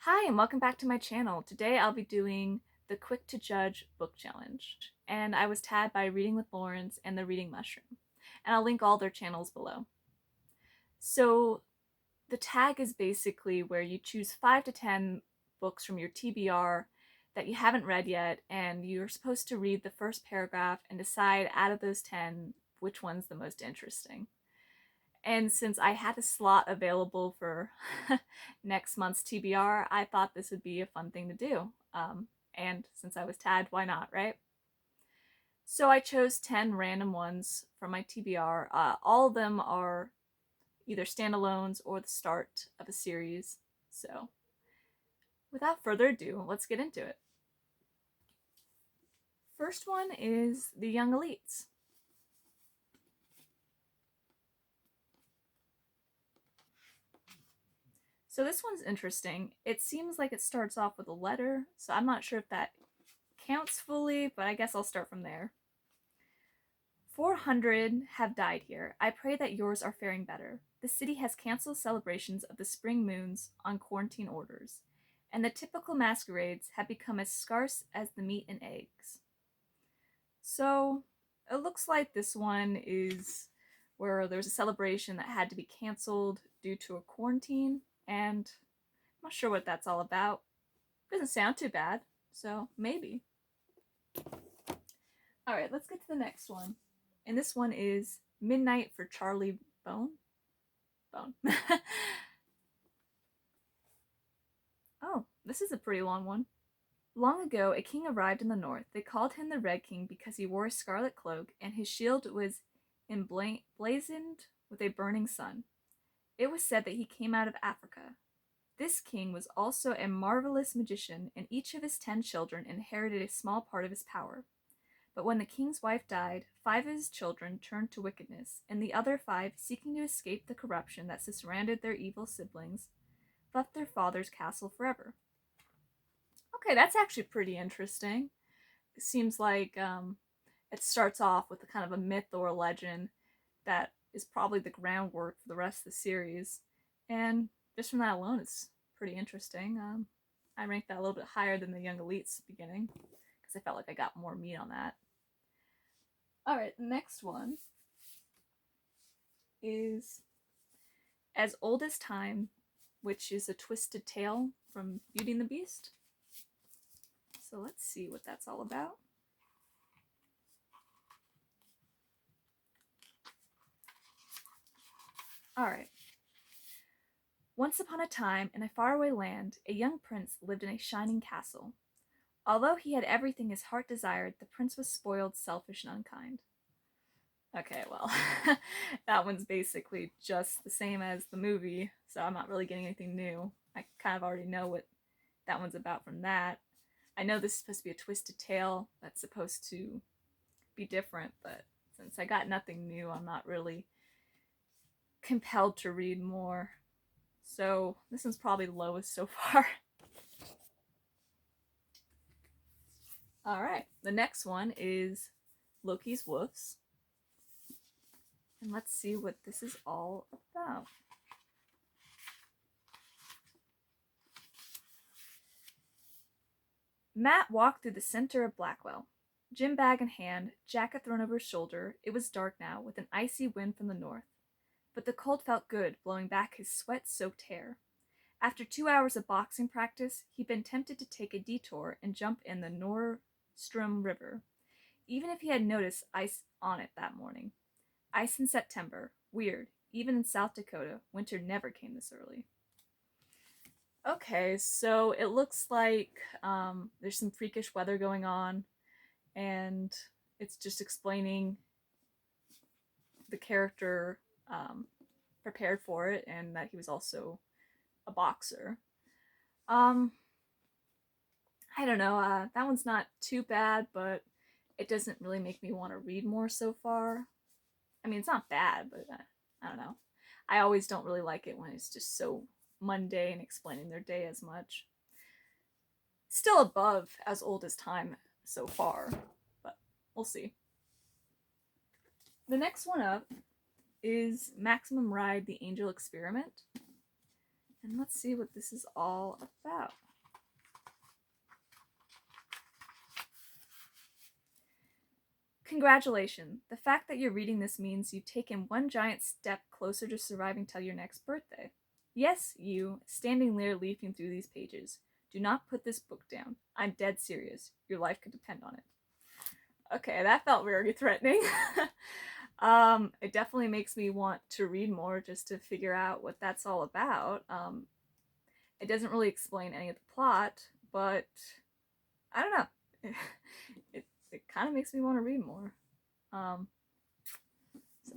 Hi, and welcome back to my channel. Today I'll be doing the Quick to Judge book challenge, and I was tagged by Reading with Laurence and the Reading Mushroom, and I'll link all their channels below. So the tag is basically where you choose 5 to 10 books from your TBR that you haven't read yet, and you're supposed to read the first paragraph and decide out of those 10 which one's the most interesting. And since I had a slot available for next month's TBR, I thought this would be a fun thing to do. And since I was tagged, why not, right? So I chose 10 random ones from my TBR. All of them are either standalones or the start of a series. So without further ado, let's get into it. First one is The Young Elites. So this one's interesting. It seems like it starts off with a letter, so I'm not sure if that counts fully, but I guess I'll start from there. 400 have died here. I pray that yours are faring better. The city has canceled celebrations of the spring moons on quarantine orders, and the typical masquerades have become as scarce as the meat and eggs. So it looks like this one is where there's a celebration that had to be canceled due to a quarantine, and I'm not sure what that's all about. Doesn't sound too bad, so maybe. Alright, let's get to the next one. And this one is Midnight for Charlie Bone. Oh, this is a pretty long one. Long ago, a king arrived in the north. They called him the Red King because he wore a scarlet cloak, and his shield was emblazoned with a burning sun. It was said that he came out of Africa. This king was also a marvelous magician, and each of his 10 children inherited a small part of his power. But when the king's wife died, 5 of his children turned to wickedness, and the other 5, seeking to escape the corruption that surrounded their evil siblings, left their father's castle forever. Okay, that's actually pretty interesting. It seems like it starts off with a kind of a myth or a legend that is probably the groundwork for the rest of the series. And just from that alone, it's pretty interesting. I ranked that a little bit higher than the Young Elites beginning because I felt like I got more meat on that. Alright, the next one is As Old as Time, which is a twisted tale from Beauty and the Beast. So let's see what that's all about. Alright. Once upon a time, in a faraway land, a young prince lived in a shining castle. Although he had everything his heart desired, the prince was spoiled, selfish, and unkind. Okay, well, that one's basically just the same as the movie, so I'm not really getting anything new. I kind of already know what that one's about from that. I know this is supposed to be a twisted tale that's supposed to be different, but since I got nothing new, I'm not really compelled to read more. So this one's probably the lowest so far. Alright, the next one is Lokis Wolves. And let's see what this is all about. Matt walked through the center of Blackwell. Gym bag in hand, jacket thrown over his shoulder, it was dark now, with an icy wind from the north. But the cold felt good, blowing back his sweat-soaked hair. After 2 hours of boxing practice, he'd been tempted to take a detour and jump in the Nordstrom River, even if he had noticed ice on it that morning. Ice in September. Weird. Even in South Dakota, winter never came this early. Okay, so it looks like there's some freakish weather going on, and it's just explaining the character prepared for it and that he was also a boxer. I don't know, that one's not too bad, but it doesn't really make me want to read more so far. I mean, it's not bad, but I don't know. I always don't really like it when it's just so mundane explaining their day as much. Still above As Old as Time so far, but we'll see. The next one up is Maximum Ride, The Angel Experiment. And let's see what this is all about. Congratulations. The fact that you're reading this means you've taken one giant step closer to surviving till your next birthday. Yes, you, standing there leafing through these pages. Do not put this book down. I'm dead serious. Your life could depend on it. Okay, that felt very threatening. It definitely makes me want to read more just to figure out what that's all about. It doesn't really explain any of the plot, but I don't know. It kind of makes me want to read more. So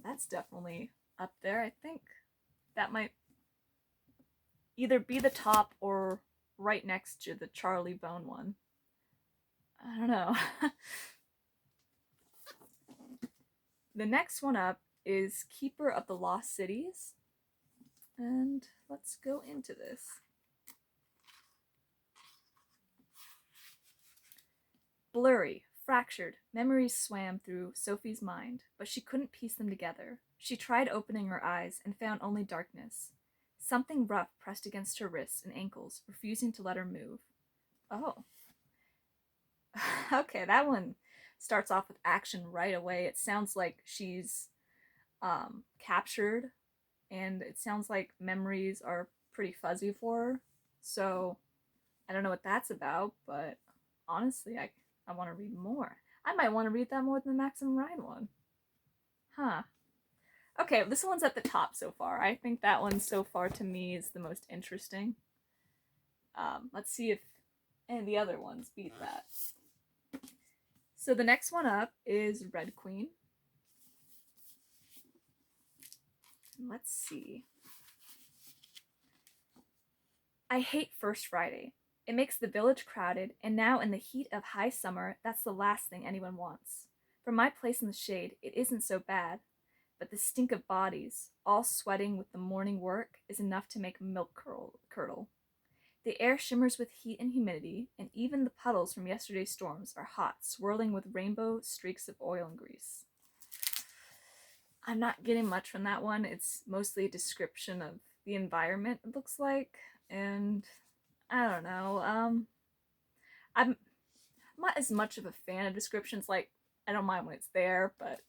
that's definitely up there. I think that might either be the top or right next to the Charlie Bone one. I don't know. The next one up is Keeper of the Lost Cities. And let's go into this. Blurry, fractured, memories swam through Sophie's mind, but she couldn't piece them together. She tried opening her eyes and found only darkness. Something rough pressed against her wrists and ankles, refusing to let her move. Oh. Okay, that one starts off with action right away. It sounds like she's captured, and it sounds like memories are pretty fuzzy for her. So I don't know what that's about, but honestly, I want to read more. I might want to read that more than the Maxim Ryan one. Huh. Okay, this one's at the top so far. I think that one so far to me is the most interesting. Let's see if any of the other ones beat that. So the next one up is Red Queen. Let's see. I hate First Friday. It makes the village crowded, and now in the heat of high summer, that's the last thing anyone wants. From my place in the shade, it isn't so bad, but the stink of bodies, all sweating with the morning work, is enough to make milk curdle. The air shimmers with heat and humidity, and even the puddles from yesterday's storms are hot, swirling with rainbow streaks of oil and grease. I'm not getting much from that one. It's mostly a description of the environment, it looks like, and I don't know. I'm not as much of a fan of descriptions. Like, I don't mind when it's there, but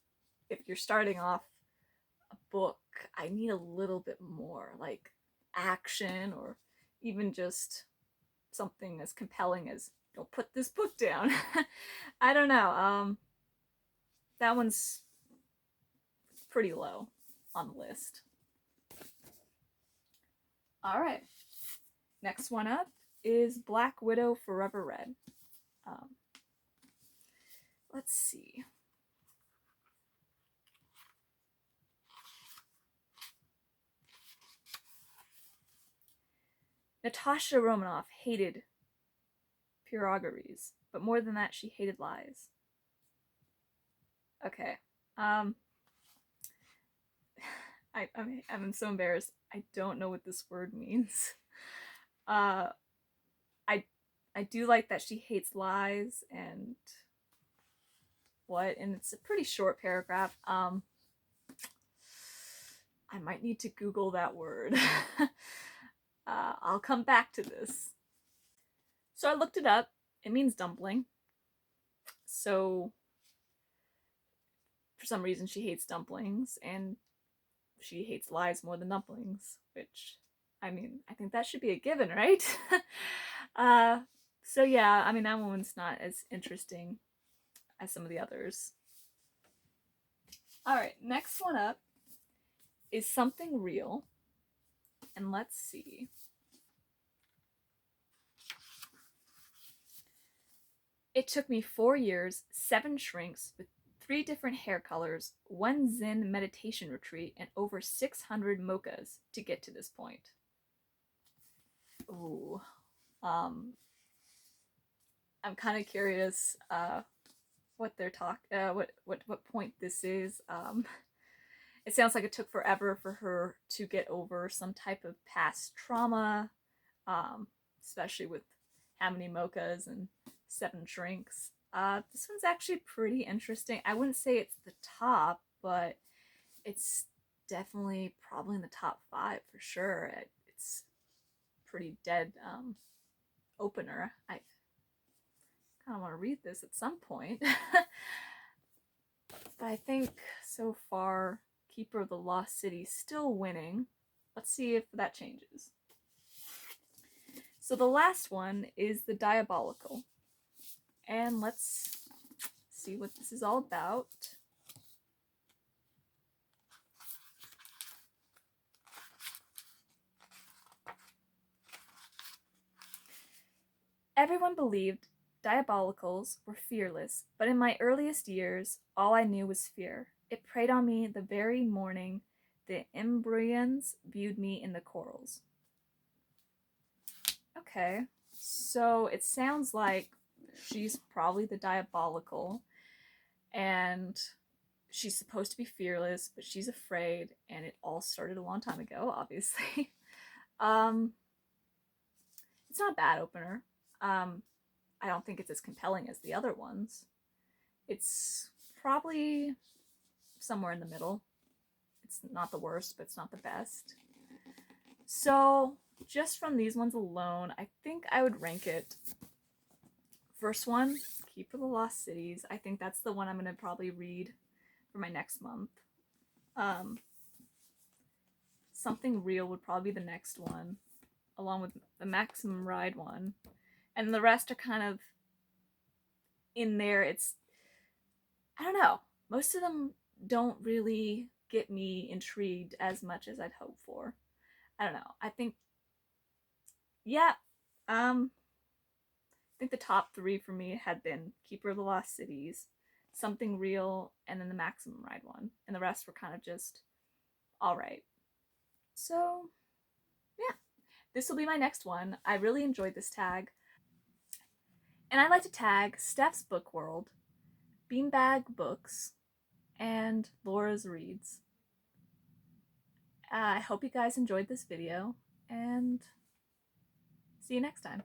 if you're starting off a book, I need a little bit more, like action, or even just something as compelling as "don't put this book down." I don't know. That one's pretty low on the list. All right, next one up is Black Widow Forever Read. Let's see. Natasha Romanoff hated pierogies, but more than that, she hated lies. Okay. I'm so embarrassed. I don't know what this word means. I do like that she hates lies and and it's a pretty short paragraph. I might need to Google that word. I'll come back to this. So I looked it up. It means dumpling. So for some reason she hates dumplings, and she hates lies more than dumplings, which, I mean, I think that should be a given, right? So yeah, I mean, that one's not as interesting as some of the others. All right, next one up is Something Real, and let's see. It took me 4 years, 7 shrinks, with 3 different hair colors, 1 Zen meditation retreat, and over 600 mochas to get to this point. Ooh. I'm kind of curious what they're what point this is. It sounds like it took forever for her to get over some type of past trauma, especially with how many mochas and 7 shrinks. This one's actually pretty interesting. I wouldn't say it's the top, but it's definitely probably in the top 5 for sure. It's pretty dead opener. I kind of want to read this at some point. But I think so far, Keeper of the Lost City still winning. Let's see if that changes. So the last one is the Diabolical. And let's see what this is all about. Everyone believed Diabolicals were fearless, but in my earliest years, all I knew was fear. It preyed on me the very morning the Imbrians viewed me in the corals. Okay, so it sounds like she's probably the Diabolical, and she's supposed to be fearless, but she's afraid, and it all started a long time ago, obviously. It's not a bad opener. I don't think it's as compelling as the other ones. It's probably somewhere in the middle. It's not the worst, but it's not the best. So, just from these ones alone, I think I would rank it. First one, Keeper of the Lost Cities. I think that's the one I'm going to probably read for my next month. Something Real would probably be the next one, along with the Maximum Ride one. And the rest are kind of in there. I don't know. Most of them don't really get me intrigued as much as I'd hope for. I don't know. I think, yeah, I think the top three for me had been Keeper of the Lost Cities, Something Real, and then the Maximum Ride one. And the rest were kind of just alright. So, yeah. This will be my next one. I really enjoyed this tag. And I'd like to tag Steph's Book World, Beanbag Books, and Laura's Reads. I hope you guys enjoyed this video, and see you next time.